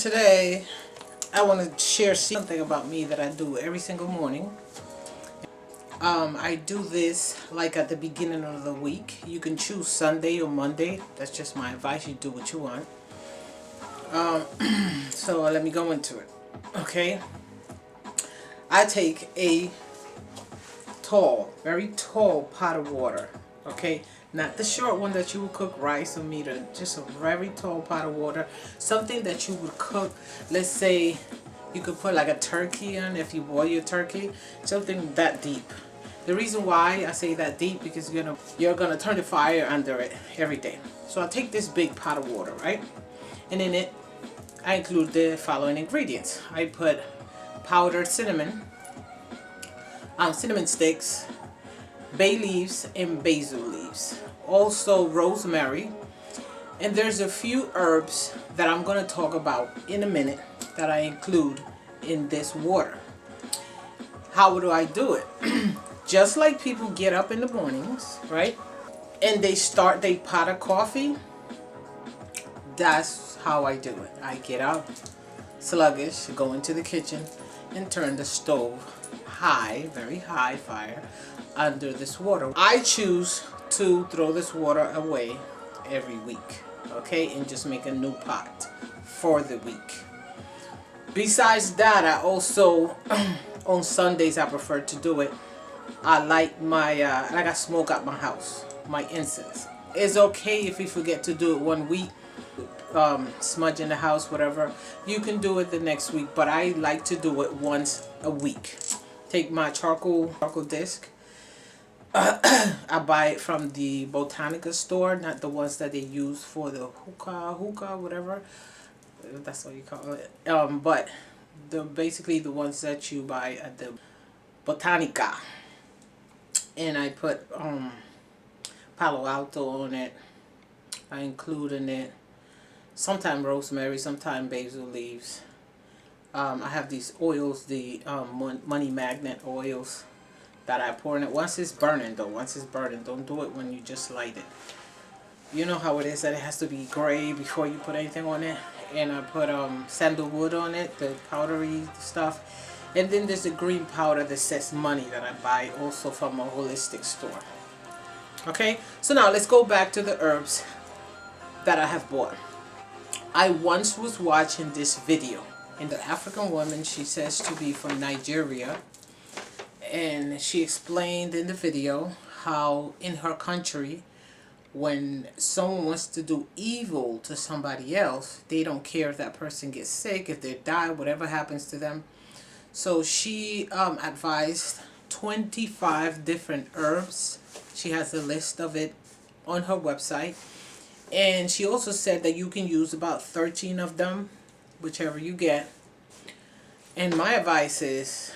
Today I want to share something about me that I do every single morning. I do this like at the beginning of the week. You can choose Sunday or Monday. That's just my advice. You do what you want. So let me go into it. Okay. I take a tall, very tall pot of water. Okay. Not the short one that you would cook rice or meat in. Just a very tall pot of water. Something that you would cook, let's say you could put like a turkey in if you boil your turkey. Something that deep. The reason why I say that deep because you're gonna turn the fire under it every day. So I take this big pot of water, right? And in it I include the following ingredients. I put powdered cinnamon, cinnamon sticks, bay leaves, and basil leaves. Also rosemary. And there's a few herbs that I'm going to talk about in a minute that I include in this water. How do I do it? Just like people get up in the mornings, right? And they start their pot of coffee. That's how I do it. I get up sluggish, go into the kitchen and turn the stove high, very high fire under this water. I choose to throw this water away every week, okay, and just make a new pot for the week. Besides that, I also on Sundays I prefer to do it. I like my I got smoke at my house, my incense. It's okay if you forget to do it one week, smudge in the house, whatever. You can do it the next week, but I like to do it once a week. Take my charcoal disc. I buy it from the Botanica store, not the ones that they use for the hookah, whatever. That's what you call it. But basically the ones that you buy at the Botanica. And I put Palo Alto on it. I include in it sometimes rosemary, sometimes basil leaves. I have these oils, the money magnet oils that I pour in it. Once it's burning though, don't do it when you just light it. You know how it is that it has to be gray before you put anything on it. And I put sandalwood on it, the powdery stuff. And then there's the green powder that says money that I buy also from a holistic store. Okay, so now let's go back to the herbs that I have bought. I once was watching this video, and the African woman, she says to be from Nigeria, and she explained in the video how in her country, when someone wants to do evil to somebody else, they don't care if that person gets sick, if they die, whatever happens to them. So she advised 25 different herbs. She has a list of it on her website. And she also said that you can use about 13 of them, whichever you get. And my advice is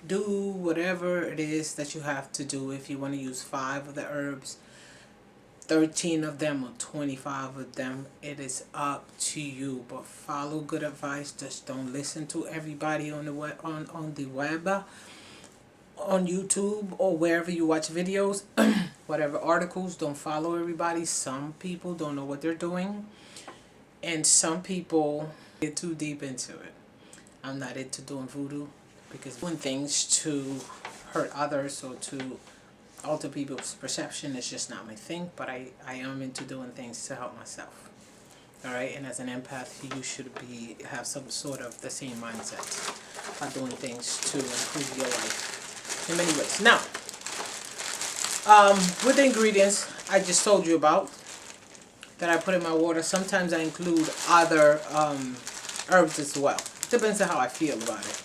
do whatever it is that you have to do. If you want to use 5 of the herbs, 13 of them or 25 of them, it is up to you. But follow good advice. Just don't listen to everybody on the web, on the web, on YouTube or wherever you watch videos. Whatever articles, don't follow everybody. Some people don't know what they're doing, and some people get too deep into it. I'm not into doing voodoo because doing things to hurt others or to alter people's perception is just not my thing. But I am into doing things to help myself. Alright, and as an empath, you should have some sort of the same mindset of doing things to improve your life in many ways. Now, with the ingredients I just told you about that I put in my water, sometimes I include other herbs as well. Depends on how I feel about it.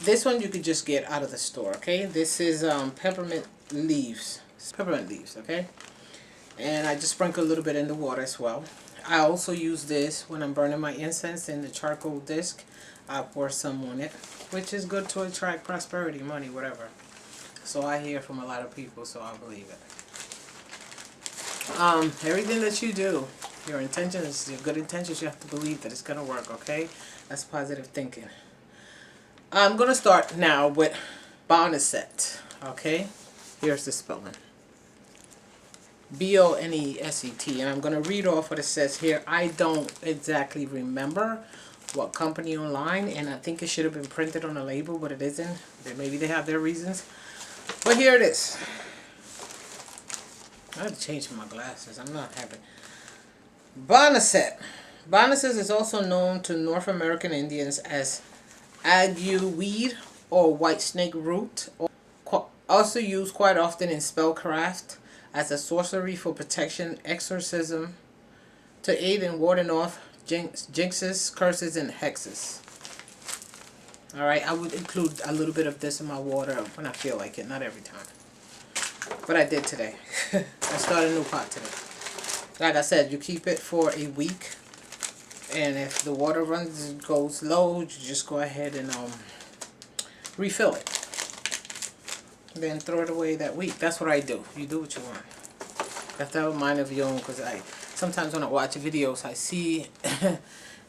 This one you could just get out of the store, okay? This is peppermint leaves. Peppermint leaves, okay? And I just sprinkle a little bit in the water as well. I also use this when I'm burning my incense in the charcoal disc. I pour some on it, which is good to attract prosperity, money, whatever. So I hear from a lot of people, so I believe it. Everything that you do, your intentions, your good intentions, you have to believe that it's going to work, okay? That's positive thinking. I'm going to start now with Boneset, okay? Here's the spelling. Boneset. And I'm going to read off what it says here. I don't exactly remember what company online, and I think it should have been printed on the label, but it isn't. Maybe they have their reasons. But here it is. I had to change my glasses. I'm not having. Boneset. Boneset is also known to North American Indians as ague weed or white snake root. Also used quite often in spellcraft as a sorcery for protection, exorcism, to aid in warding off jinxes, curses, and hexes. Alright, I would include a little bit of this in my water when I feel like it, not every time. But I did today. I started a new pot today. Like I said, you keep it for a week, and if the water goes low, you just go ahead and refill it. Then throw it away that week. That's what I do. You do what you want. You have to have a mind of your own, because sometimes when I watch videos, I see,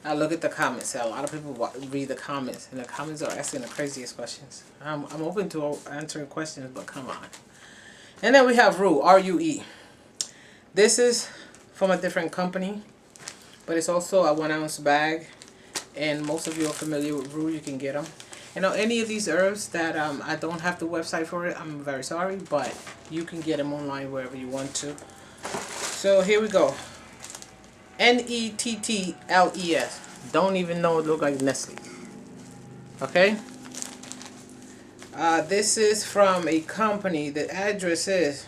I look at the comments. A lot of people read the comments, and the comments are asking the craziest questions. I'm open to answering questions, but come on. And then we have Rue, R-U-E. This is from a different company, but it's also a 1 ounce bag, and most of you are familiar with Rue. You can get them. You know, any of these herbs that I don't have the website for it, I'm very sorry, but you can get them online wherever you want to. So here we go. Nettles. Don't even know it look like Nestle. Okay. This is from a company. The address is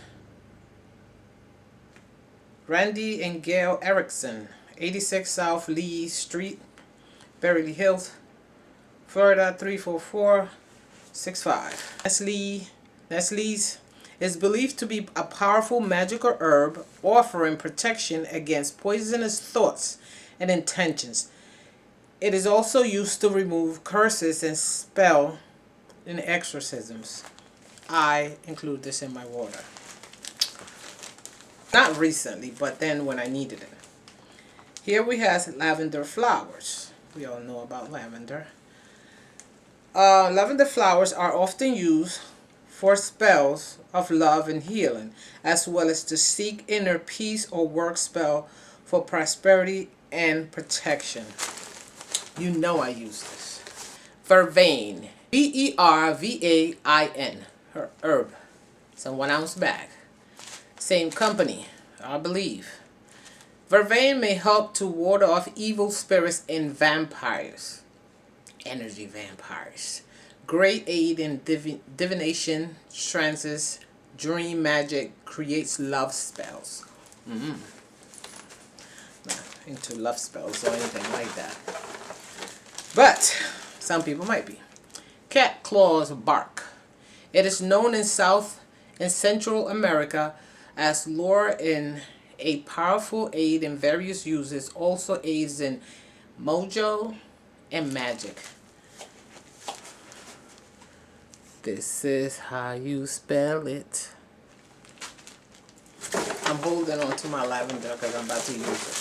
Randy and Gail Erickson, 86 South Lee Street, Beverly Hills, Florida 34465. Nestle's is believed to be a powerful magical herb offering protection against poisonous thoughts and intentions. It is also used to remove curses and spell in exorcisms. I include this in my water. Not recently, but then when I needed it. Here we have lavender flowers. We all know about lavender. Lavender flowers are often used for spells of love and healing, as well as to seek inner peace or work spell for prosperity and protection. You know I use this. Vervain. Vervain. Her herb. It's a 1 ounce bag. Same company, I believe. Vervain may help to ward off evil spirits and vampires. Energy vampires. Great aid in divination, trances, dream magic, creates love spells. Not into love spells or anything like that. But some people might be. Cat claws bark. It is known in South and Central America as lore in a powerful aid in various uses. Also aids in mojo and magic. This is how you spell it. I'm holding on to my lavender because I'm about to use it.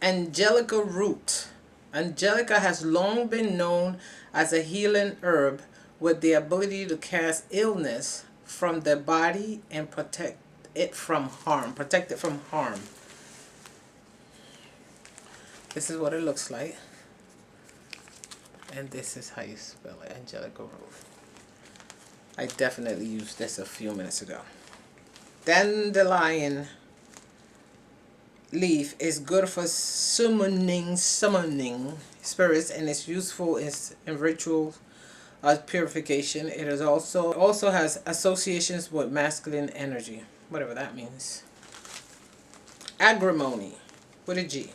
Angelica root. Angelica has long been known as a healing herb with the ability to cast illness from the body and protect it from harm. This is what it looks like. And this is how you spell it, Angelica root. I definitely used this a few minutes ago. Dandelion leaf is good for summoning spirits, and it's useful in ritual purification. It is also has associations with masculine energy, whatever that means. Agrimony with a G.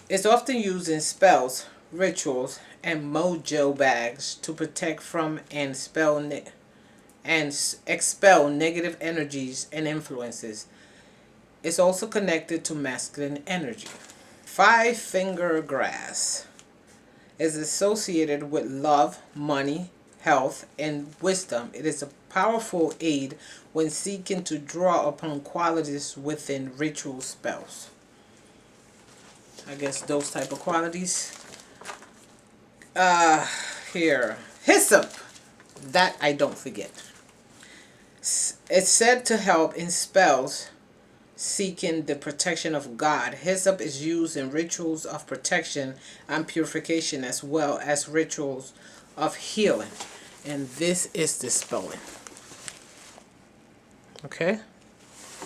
It's often used in spells, rituals, and mojo bags to protect from and expel negative energies and influences. It's also connected to masculine energy. 5-finger grass is associated with love, money, health, and wisdom. It is a powerful aid when seeking to draw upon qualities within ritual spells. I guess those type of qualities. Here, hyssop. That I don't forget. It's said to help in spells seeking the protection of God. Hyssop is used in rituals of protection and purification as well as rituals of healing. And this is the spelling. Okay?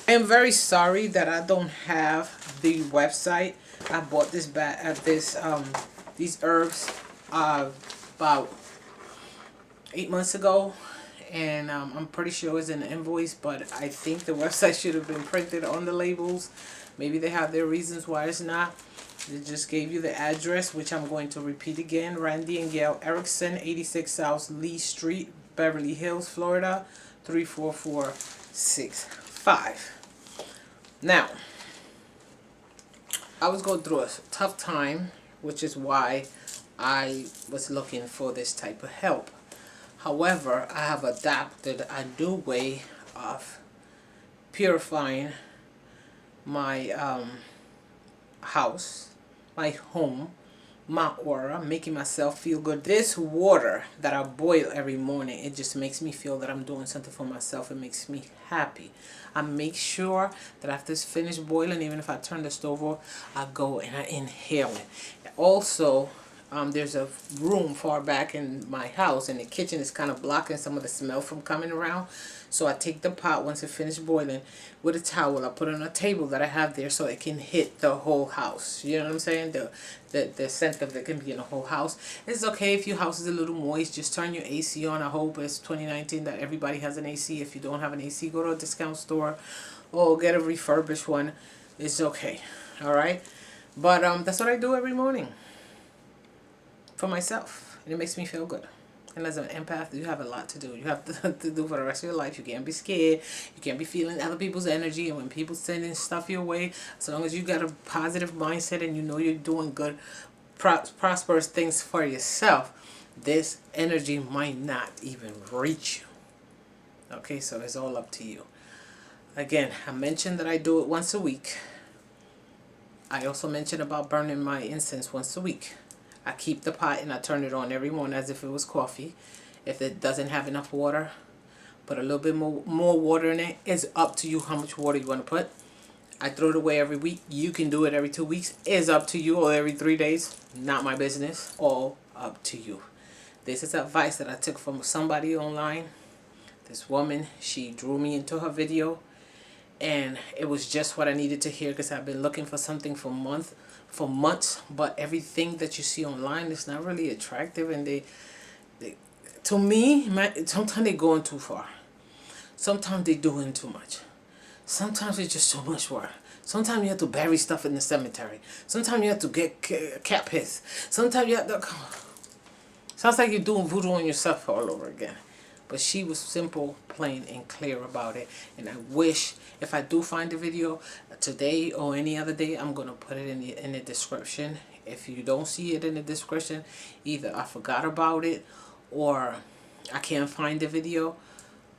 I am very sorry that I don't have the website. I bought this these herbs about 8 months ago, and I'm pretty sure it's an invoice, but I think the website should have been printed on the labels. Maybe they have their reasons why it's not. They just gave you the address, which I'm going to repeat again. Randy and Gail Erickson, 86 South Lee Street, Beverly Hills, Florida, 34465. Now, I was going through a tough time, which is why I was looking for this type of help. However, I have adapted a new way of purifying my house, my home, my aura, making myself feel good. This water that I boil every morning, it just makes me feel that I'm doing something for myself. It makes me happy. I make sure that after it's finished boiling, even if I turn the stove off, I go and I inhale it. Also, there's a room far back in my house, and the kitchen is kind of blocking some of the smell from coming around. So I take the pot once it finished boiling with a towel. I put it on a table that I have there so it can hit the whole house. You know what I'm saying? The scent of it can be in the whole house. It's okay if your house is a little moist. Just turn your AC on. I hope it's 2019 that everybody has an AC. If you don't have an AC, go to a discount store or get a refurbished one. It's okay. All right? But that's what I do every morning for myself, and it makes me feel good. And as an empath, you have a lot to do. You have to do for the rest of your life. You can't be scared. You can't be feeling other people's energy. And when people sending stuff your way, as long as you got a positive mindset and you know you're doing good, prosperous things for yourself, this energy might not even reach you. Okay, so it's all up to you. Again, I mentioned that I do it once a week. I also mentioned about burning my incense once a week. I keep the pot and I turn it on every morning as if it was coffee. If it doesn't have enough water, put a little bit more water in it. It's up to you how much water you want to put. I throw it away every week. You can do it every 2 weeks. It's up to you, or every 3 days. Not my business. All up to you. This is advice that I took from somebody online. This woman, she drew me into her video. And it was just what I needed to hear, because I've been looking for something for months, but everything that you see online is not really attractive, and they to me, sometimes they're going too far. Sometimes they're doing too much. Sometimes it's just too much work. Sometimes you have to bury stuff in the cemetery. Sometimes you have to get cat piss. Sometimes you have to... Sounds like you're doing voodoo on yourself all over again. But she was simple, plain, and clear about it. And I wish, if I do find the video today or any other day, I'm going to put it in the description. If you don't see it in the description, either I forgot about it or I can't find the video.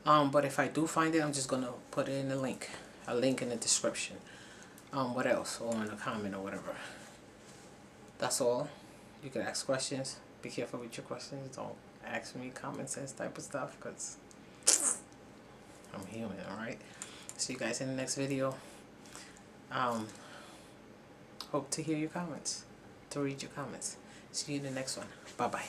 But if I do find it, I'm just going to put it in a link in the description. What else? Or in a comment or whatever. That's all. You can ask questions. Be careful with your questions. Don't ask me common sense type of stuff, because I'm human. Alright, see you guys in the next video. Hope to hear your comments, to read your comments. See you in the next one. Bye bye.